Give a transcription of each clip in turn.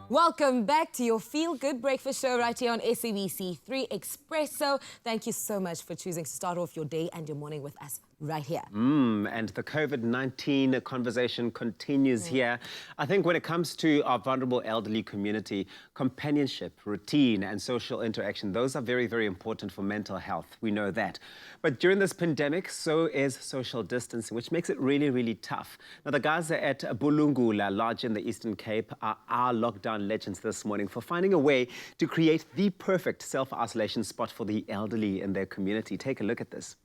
Welcome back to your Feel Good Breakfast Show right here on SABC 3 Expresso. Thank you so much for choosing to start off your day and your morning with us right here. And the COVID-19 conversation continues here. I think when it comes to our vulnerable elderly community, companionship, routine and social interaction, those are very, very important for mental health. We know that. But during this pandemic, so is social distancing, which makes it really, really tough. Now, the guys at Bulungula Lodge in the Eastern Cape are our lockdown legends this morning for finding a way to create the perfect self-isolation spot for the elderly in their community. Take a look at this.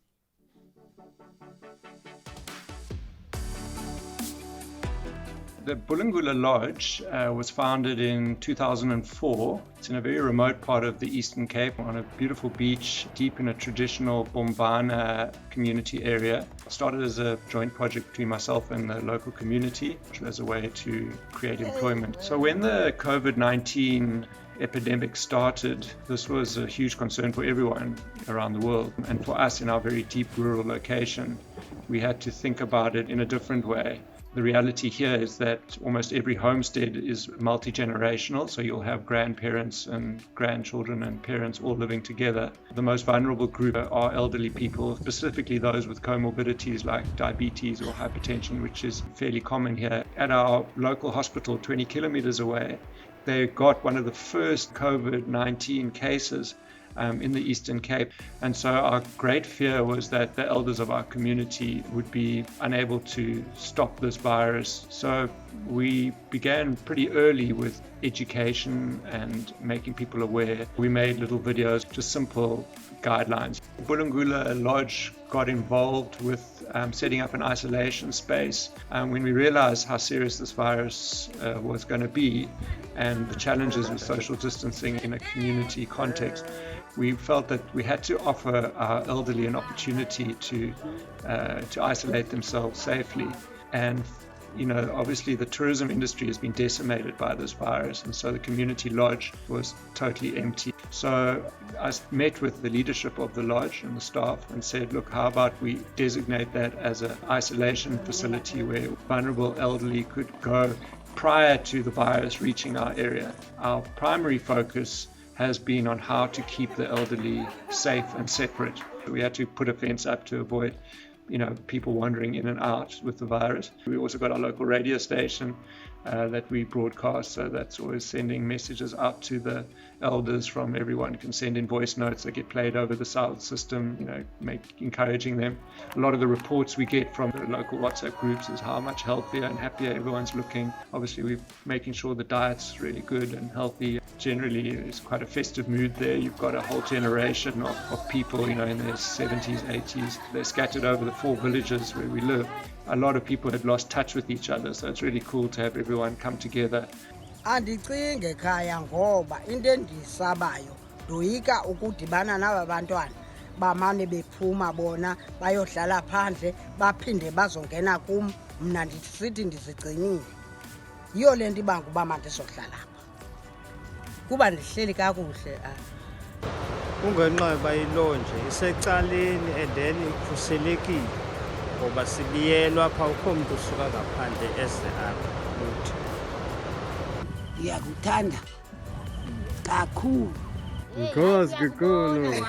The Bulungula Lodge was founded in 2004. It's in a very remote part of the Eastern Cape on a beautiful beach deep in a traditional Bombana community area. It started as a joint project between myself and the local community as a way to create employment. So when the COVID-19 epidemic started, this was a huge concern for everyone around the world. And for us in our very deep rural location, we had to think about it in a different way. The reality here is that almost every homestead is multi-generational, so you'll have grandparents and grandchildren and parents all living together. The most vulnerable group are elderly people, specifically those with comorbidities like diabetes or hypertension, which is fairly common here. At our local hospital 20 kilometers away, they got one of the first COVID-19 cases in the Eastern Cape. And so our great fear was that the elders of our community would be unable to stop this virus. So we began pretty early with education and making people aware. We made little videos, just simple guidelines. Bulungula Lodge got involved with setting up an isolation space when we realized how serious this virus was going to be and the challenges with social distancing in a community context. We felt that we had to offer our elderly an opportunity to isolate themselves safely. And you know, obviously the tourism industry has been decimated by this virus, and so the community lodge was totally empty. So I met with the leadership of the lodge and the staff and said, look, how about we designate that as an isolation facility where vulnerable elderly could go prior to the virus reaching our area. Our primary focus has been on how to keep the elderly safe and separate. We had to put a fence up to avoid, you know, people wandering in and out with the virus. We also got our local radio station that we broadcast, so that's always sending messages out to the elders from everyone. Can send in voice notes that get played over the sound system, you know, encouraging them. A lot of the reports we get from the local WhatsApp groups is how much healthier and happier everyone's looking. Obviously we're making sure the diet's really good and healthy. Generally it's quite a festive mood there. You've got a whole generation of people, you know, in their 70s, 80s. They're scattered over the 4 villages where we live. A lot of people had lost touch with each other, so it's really cool to have everyone come together. Andicinge ekhaya ngoba into endisabayo ndoyika ukudibana naba bantwana bamane bephuma bona bayohlala phandle baphinde bazongena kum mna ndisithi ndizigcinile. Yiyo le nto ibanga uba mandizohlala apha kuba ndihleli kakuhle. Kungenxa yoba ilonje isecaleni and then ikhuselekile ngoba sibiyelwa apha ukho mntu usuka ngaphandle eze apha kuthi. Ndiyakuthanda kakhulu. Inkosi kakhulu.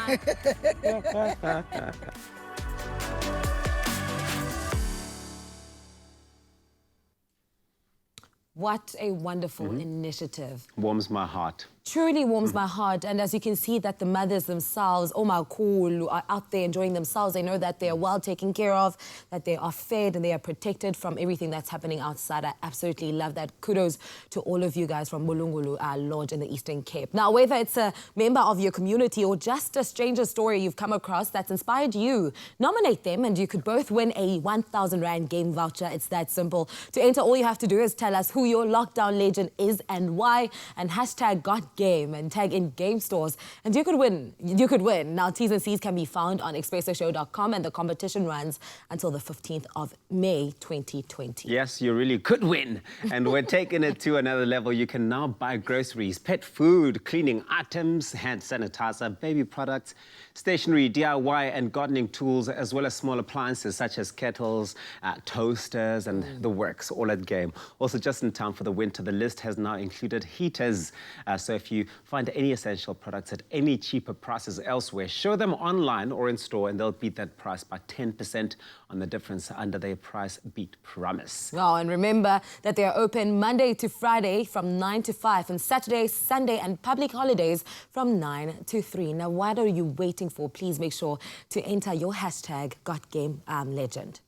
What a wonderful initiative. Warms my heart. Truly warms my heart. And as you can see that the mothers themselves, are out there enjoying themselves. They know that they are well taken care of, that they are fed and they are protected from everything that's happening outside. I absolutely love that. Kudos to all of you guys from Bulungula Lodge in the Eastern Cape. Now, whether it's a member of your community or just a stranger story you've come across that's inspired you, nominate them and you could both win a 1,000 Rand game voucher. It's that simple. To enter, all you have to do is tell us who your lockdown legend is and why, and hashtag Game and tag in game stores and you could win. You could win. Now, T's and C's can be found on expressoshow.com and the competition runs until the 15th of May 2020. Yes, you really could win. And we're taking it to another level. You can now buy groceries, pet food, cleaning items, hand sanitizer, baby products, stationery, DIY and gardening tools, as well as small appliances such as kettles, toasters and the works, all at Game. Also, just in time for the winter, the list has now included heaters. So if you find any essential products at any cheaper prices elsewhere, show them online or in store and they'll beat that price by 10% on the difference under their price beat promise. Oh, and remember that they are open Monday to Friday from 9 to 5 and Saturday, Sunday and public holidays from 9 to 3. Now, what are you waiting for? Please make sure to enter your hashtag GotGameLegend.